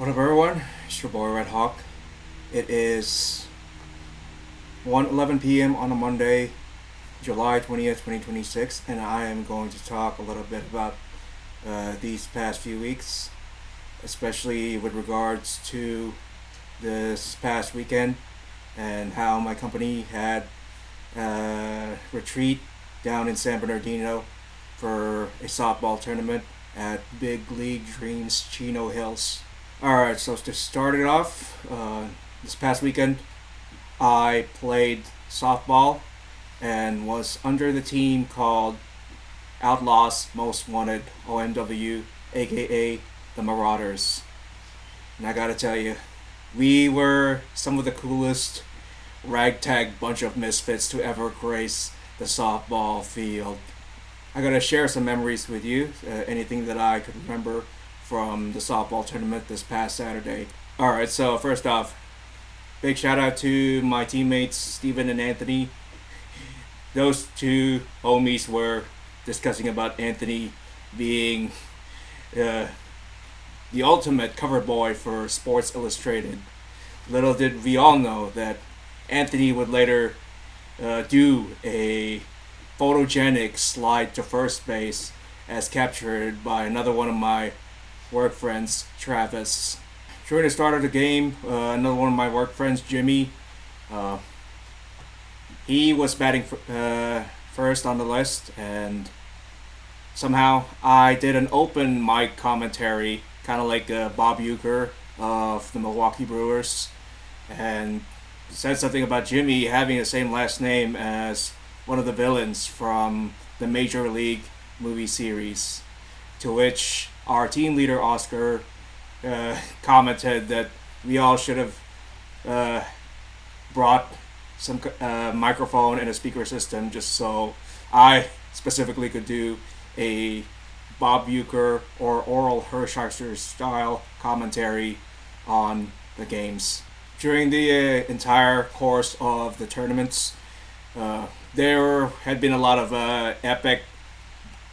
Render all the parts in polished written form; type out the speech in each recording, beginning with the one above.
What up, everyone? It's your boy Red Hawk. It is 1:11 p.m. on a Monday, July 20th, 2026, and I am going to talk a little bit about these past few weeks, especially with regards to this past weekend and how my company had a retreat down in San Bernardino for a softball tournament at Big League Dreams Chino Hills. Alright, so to start it off, this past weekend I played softball and was under the team called Outlaws Most Wanted, OMW, aka the Marauders. And I gotta tell you, we were some of the coolest ragtag bunch of misfits to ever grace the softball field. I gotta share some memories with you, anything that I could remember from the softball tournament this past Saturday. Alright, so first off, big shout out to my teammates Steven and Anthony. Those two homies were discussing about Anthony being the ultimate cover boy for Sports Illustrated. Little did we all know that Anthony would later do a photogenic slide to first base as captured by another one of my work friends, Travis. During the start of the game, another one of my work friends, Jimmy, he was batting first on the list, and somehow I did an open mic commentary, kind of like Bob Uecker of the Milwaukee Brewers, and said something about Jimmy having the same last name as one of the villains from the Major League movie series, to which our team leader Oscar commented that we all should have brought some microphone and a speaker system just so I specifically could do a Bob Uecker or Oral Hershiser style commentary on the games. During the entire course of the tournaments, there had been a lot of epic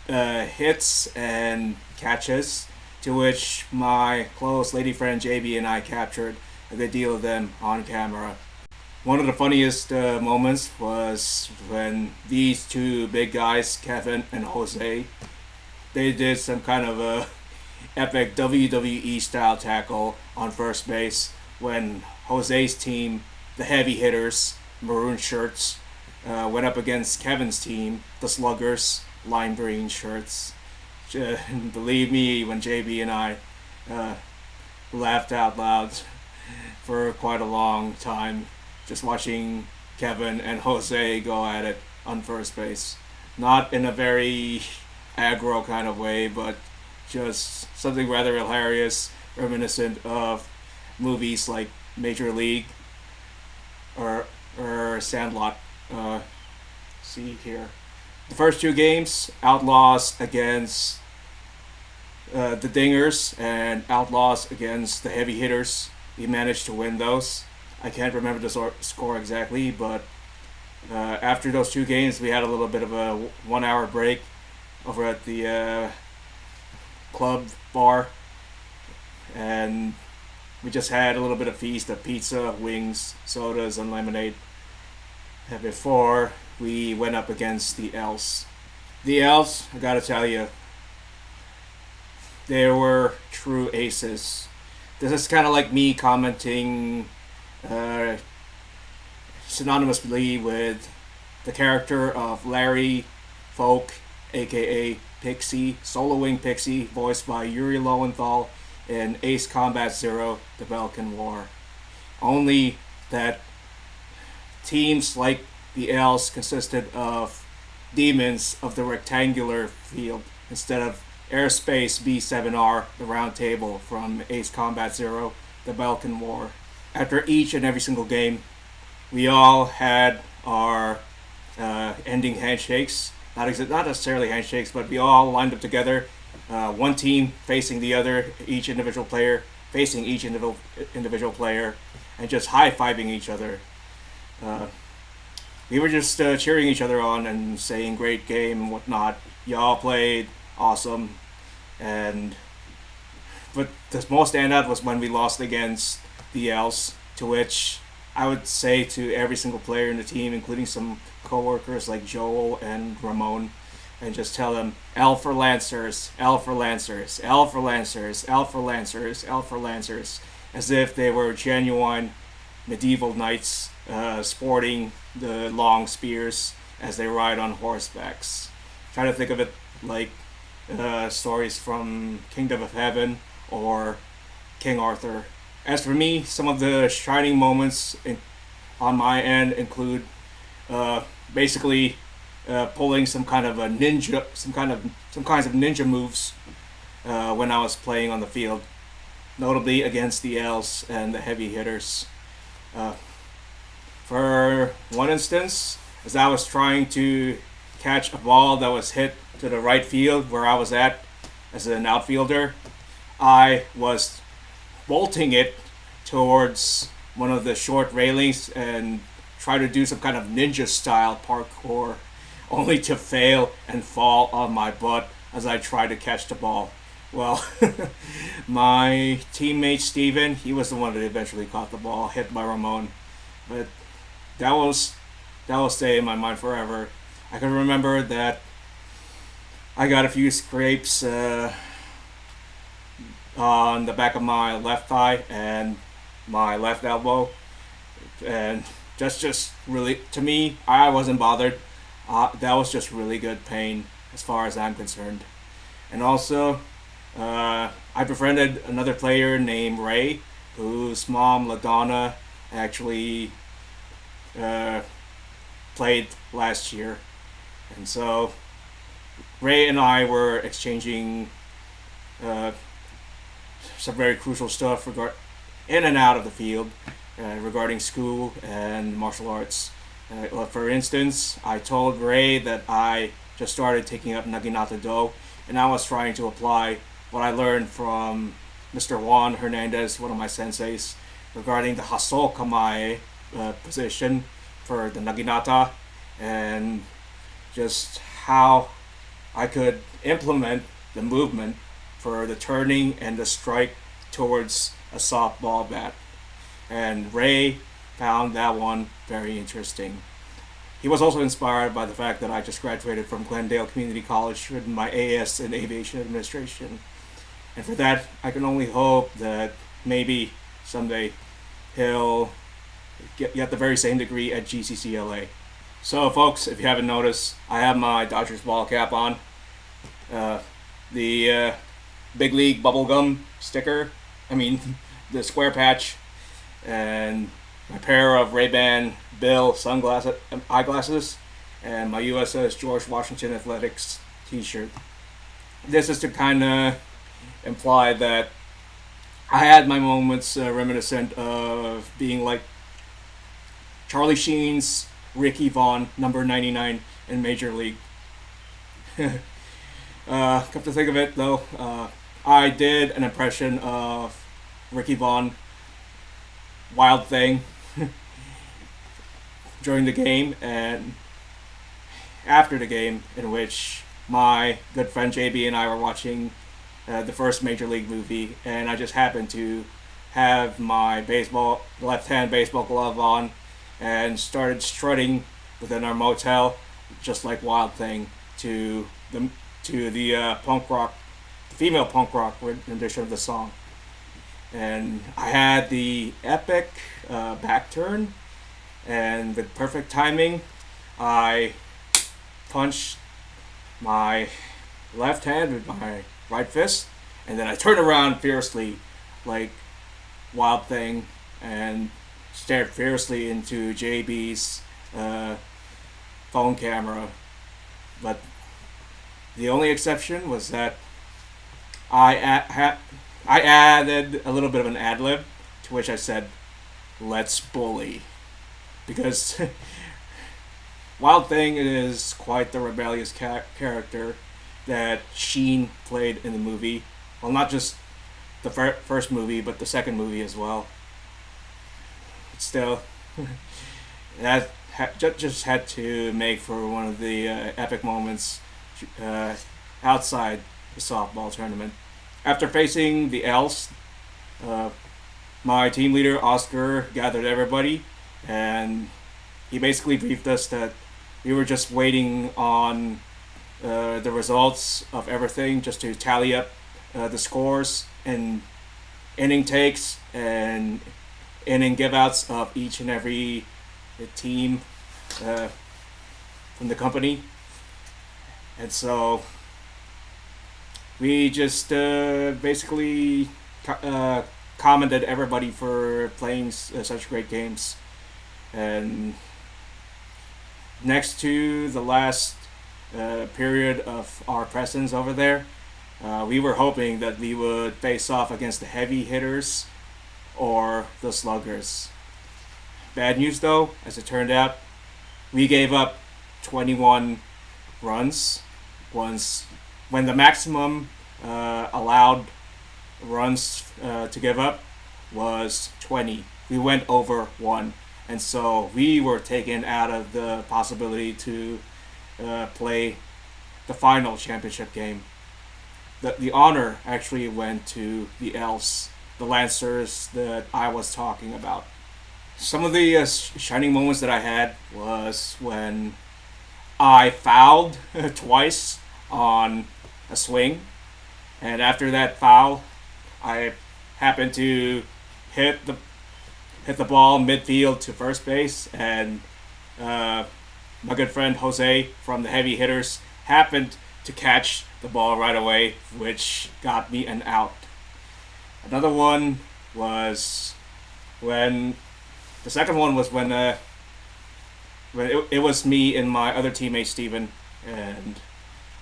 hits and catches, to which my close lady friend JB and I captured a good deal of them on camera. One of the funniest moments was when these two big guys, Kevin and Jose, they did some kind of a epic WWE style tackle on first base when Jose's team, the heavy hitters, maroon shirts, went up against Kevin's team, the Sluggers, lime green shirts. Believe me, when JB and I laughed out loud for quite a long time just watching Kevin and Jose go at it on first base. Not in a very aggro kind of way, but just something rather hilarious, reminiscent of movies like Major League or Sandlot. See here. The first two games, Outlaws against the Dingers and Outlaws against the Heavy Hitters. We managed to win those. I can't remember the score exactly, but after those two games, we had a little bit of a 1 hour break over at the club bar, and we just had a little bit of feast of pizza, wings, sodas, and lemonade. And before we went up against the Elves. The Elves, I gotta tell you, they were true aces. This is kind of like me commenting synonymously with the character of Larry Folk, a.k.a. Pixie, soloing Pixie, voiced by Yuri Lowenthal in Ace Combat Zero, The Balkan War. Only that teams like the Elves consisted of demons of the rectangular field instead of Airspace B7R, the round table from Ace Combat Zero, The Balkan War. After each and every single game, we all had our ending handshakes. Not necessarily handshakes, but we all lined up together, one team facing the other, each individual player facing each individual player, and just high-fiving each other. We were just cheering each other on and saying great game and whatnot. Y'all played awesome, and but the most standout was when we lost against the L's, to which I would say to every single player in the team, including some coworkers like Joel and Ramon, and just tell them L for Lancers, L for Lancers, L for Lancers, L for Lancers, L for Lancers, as if they were genuine medieval knights sporting the long spears as they ride on horsebacks. Try to think of it like stories from Kingdom of Heaven or King Arthur. As for me, some of the shining moments on my end include basically pulling some kind of a ninja, some kinds of ninja moves when I was playing on the field, notably against the L's and the heavy hitters. Uh, for one instance, as I was trying to catch a ball that was hit to the right field where I was at as an outfielder, I was bolting it towards one of the short railings and try to do some kind of ninja style parkour, only to fail and fall on my butt as I tried to catch the ball. Well, my teammate Steven, he was the one that eventually caught the ball, hit by Ramon. But that will stay in my mind forever. I can remember that I got a few scrapes on the back of my left thigh and my left elbow, and just really, to me, I wasn't bothered. That was just really good pain as far as I'm concerned. And also, I befriended another player named Ray, whose mom LaDonna actually played last year, and so Ray and I were exchanging some very crucial stuff in and out of the field regarding school and martial arts. For instance, I told Ray that I just started taking up Naginata Do, and I was trying to apply what I learned from Mr. Juan Hernandez, one of my senseis, regarding the Haso Kamae position for the Naginata, and just how I could implement the movement for the turning and the strike towards a softball bat. And Ray found that one very interesting. He was also inspired by the fact that I just graduated from Glendale Community College with my AS in Aviation Administration. And for that, I can only hope that maybe someday he'll get the very same degree at GCC-LA. So folks, if you haven't noticed, I have my Dodgers ball cap on. The Big League bubblegum sticker, the square patch, and my pair of Ray-Ban Bill eyeglasses, and my USS George Washington Athletics t-shirt. This is to kind of imply that I had my moments reminiscent of being like Charlie Sheen's Ricky Vaughn, number 99 in Major League. Come to think of it, though, I did an impression of Ricky Vaughn, Wild Thing, during the game and after the game, in which my good friend JB and I were watching the first Major League movie, and I just happened to have my left-hand baseball glove on and started strutting within our motel, just like Wild Thing, to the punk rock, female punk rock rendition of the song. And I had the epic back turn, and with perfect timing, I punched my left hand with my right fist, and then I turned around fiercely, like Wild Thing, and stared fiercely into JB's phone camera. But the only exception was that I added a little bit of an ad lib, to which I said, "Let's bully," because Wild Thing is quite the rebellious character that Sheen played in the movie. Well, not just the first movie, but the second movie as well. Still, that just had to make for one of the epic moments outside the softball tournament. After facing the Ls, uh, my team leader Oscar gathered everybody, and he basically briefed us that we were just waiting on the results of everything just to tally up the scores and inning takes and inning give outs of each and every team from the company. And so we just basically commended everybody for playing such great games. And next to the last period of our presence over there, we were hoping that we would face off against the heavy hitters or the sluggers. Bad news though, as it turned out, we gave up 21 runs once when the maximum allowed runs to give up was 20. We went over 1, and so we were taken out of the possibility to play the final championship game. The honor actually went to the Elves, the Lancers that I was talking about. Some of the shining moments that I had was when I fouled twice on a swing, and after that foul, I happened to hit the ball midfield to first base, and my good friend Jose from the Heavy Hitters happened to catch the ball right away, which got me an out. Another one was when the second one was when it was me and my other teammate Steven, and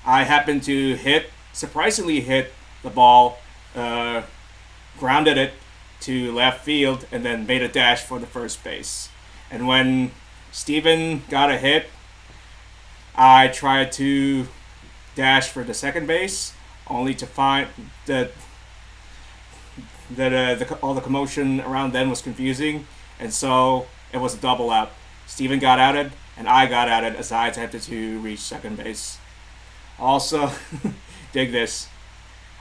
I happened to surprisingly hit the ball, grounded it to left field, and then made a dash for the first base. And when Steven got a hit, I tried to dash for the second base, only to find that all the commotion around then was confusing, and so it was a double out. Steven got outed, and I got outed as I attempted to reach second base. Also, dig this.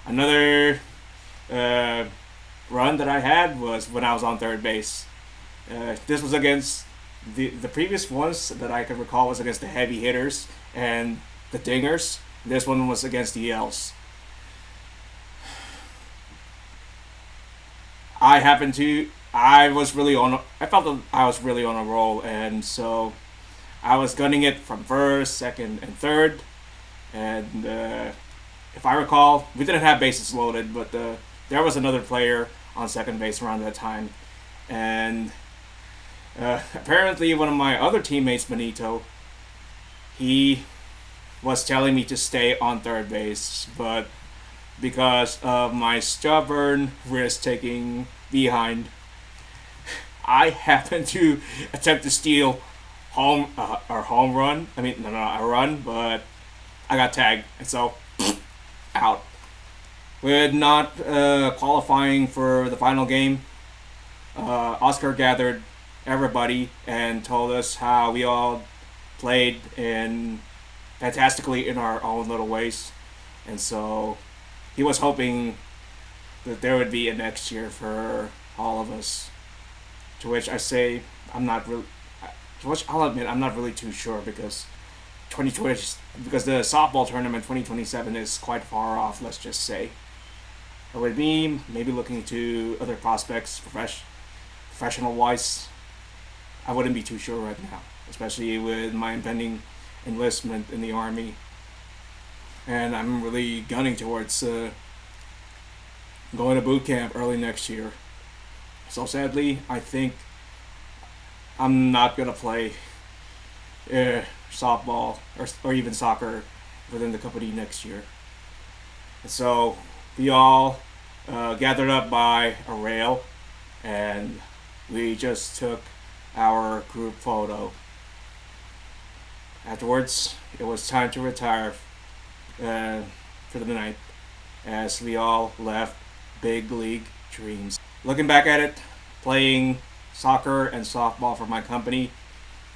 Another run that I had was when I was on third base. This was against the previous ones that I can recall was against the heavy hitters and the dingers. This one was against the Elves. I felt that I was really on a roll, and so I was gunning it from first, second, and third. And if I recall, we didn't have bases loaded, but there was another player on second base around that time. And apparently one of my other teammates, Minato, he was telling me to stay on third base, but because of my stubborn risk-taking behind, I happened to attempt to steal a run, but I got tagged, and so out. With not qualifying for the final game, Oscar gathered everybody and told us how we all played fantastically in our own little ways, and so he was hoping that there would be a next year for all of us. To which I say I'm not really. To which I'll admit I'm not really too sure because because the softball tournament 2027 is quite far off. Let's just say. But with me, maybe looking to other prospects, professional wise, I wouldn't be too sure right now, especially with my impending enlistment in the army, and I'm really gunning towards going to boot camp early next year. So sadly, I think I'm not gonna play softball or even soccer within the company next year. And so we all gathered up by a rail, and we just took our group photo. Afterwards, it was time to retire for the night, as we all left big league dreams. Looking back at it, playing soccer and softball for my company,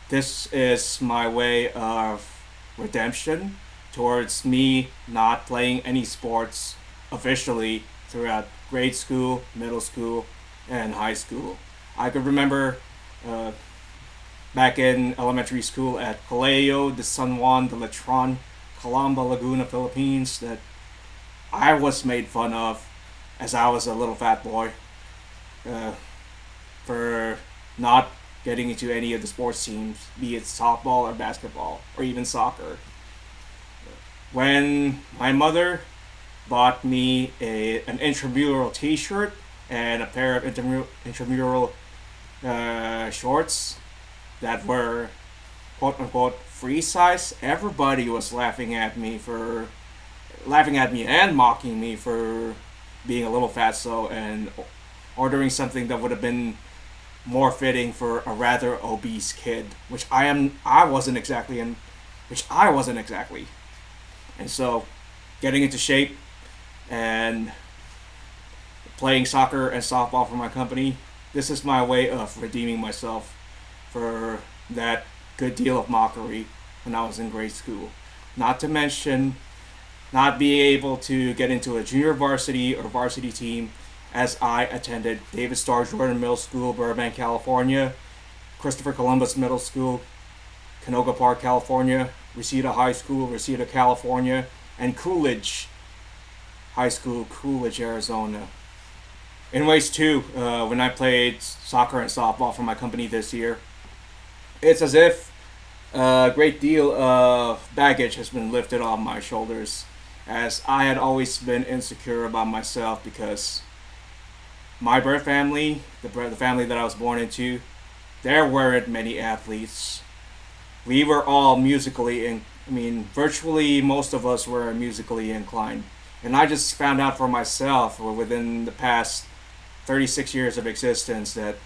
this is my way of redemption towards me not playing any sports officially throughout grade school, middle school, and high school. I could remember uh, back in elementary school at Colegio de San Juan de Letron, Calamba, Laguna, Philippines, that I was made fun of as I was a little fat boy uh, for not getting into any of the sports teams, be it softball or basketball or even soccer. When my mother bought me an intramural T-shirt and a pair of intramural shorts that were quote unquote free size, everybody was laughing at me and mocking me for being a little fatso and ordering something that would have been more fitting for a rather obese kid, I wasn't exactly, and so getting into shape and playing soccer and softball for my company, this is my way of redeeming myself for that good deal of mockery when I was in grade school. Not to mention not being able to get into a junior varsity or varsity team as I attended David Starr Jordan Middle School, Burbank, California, Christopher Columbus Middle School, Canoga Park, California, Reseda High School, Reseda, California, and Coolidge High School, Coolidge, Arizona. Anyways, too, when I played soccer and softball for my company this year, it's as if a great deal of baggage has been lifted off my shoulders, as I had always been insecure about myself because my birth family, the family that I was born into, there weren't many athletes. We were all virtually most of us were musically inclined. And I just found out for myself within the past 36 years of existence that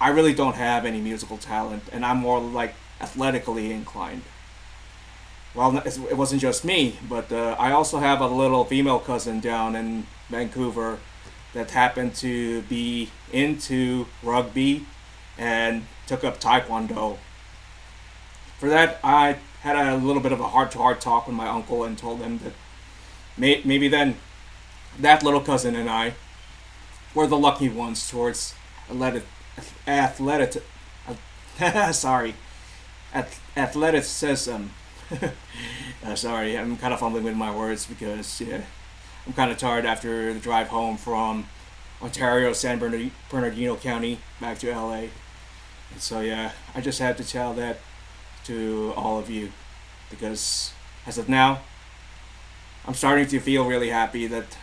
I really don't have any musical talent, and I'm more like athletically inclined. Well, it wasn't just me, but I also have a little female cousin down in Vancouver that happened to be into rugby and took up taekwondo. For that, I had a little bit of a heart-to-heart talk with my uncle and told him that maybe then that little cousin and I were the lucky ones towards athletic sorry, athleticism. Sorry, I'm kind of fumbling with my words because I'm kind of tired after the drive home from Ontario, San Bernardino County, back to LA. And so I just had to tell that to all of you because as of now, I'm starting to feel really happy that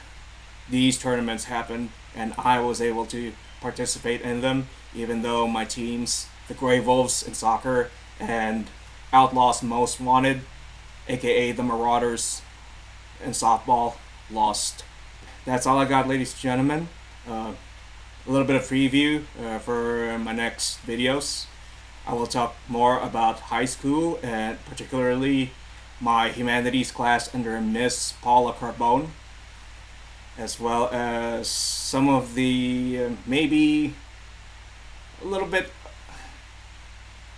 these tournaments happened and I was able to participate in them, even though my teams, the Grey Wolves in soccer and Outlaws Most Wanted, a.k.a. the Marauders in softball, lost. That's all I got, ladies and gentlemen. A little bit of preview for my next videos. I will talk more about high school and particularly my humanities class under Miss Paula Carbone, as well as some of the maybe a little bit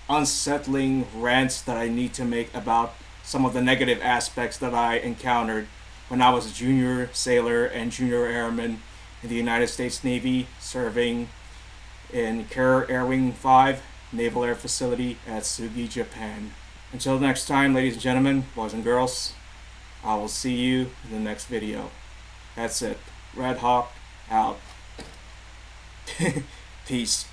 unsettling rants that I need to make about some of the negative aspects that I encountered when I was a junior sailor and junior airman in the United States Navy, serving in Carrier Air Wing 5 Naval Air Facility at Sugi, Japan. Until next time, ladies and gentlemen, boys and girls, I will see you in the next video. That's it. Red Hawk out. Peace.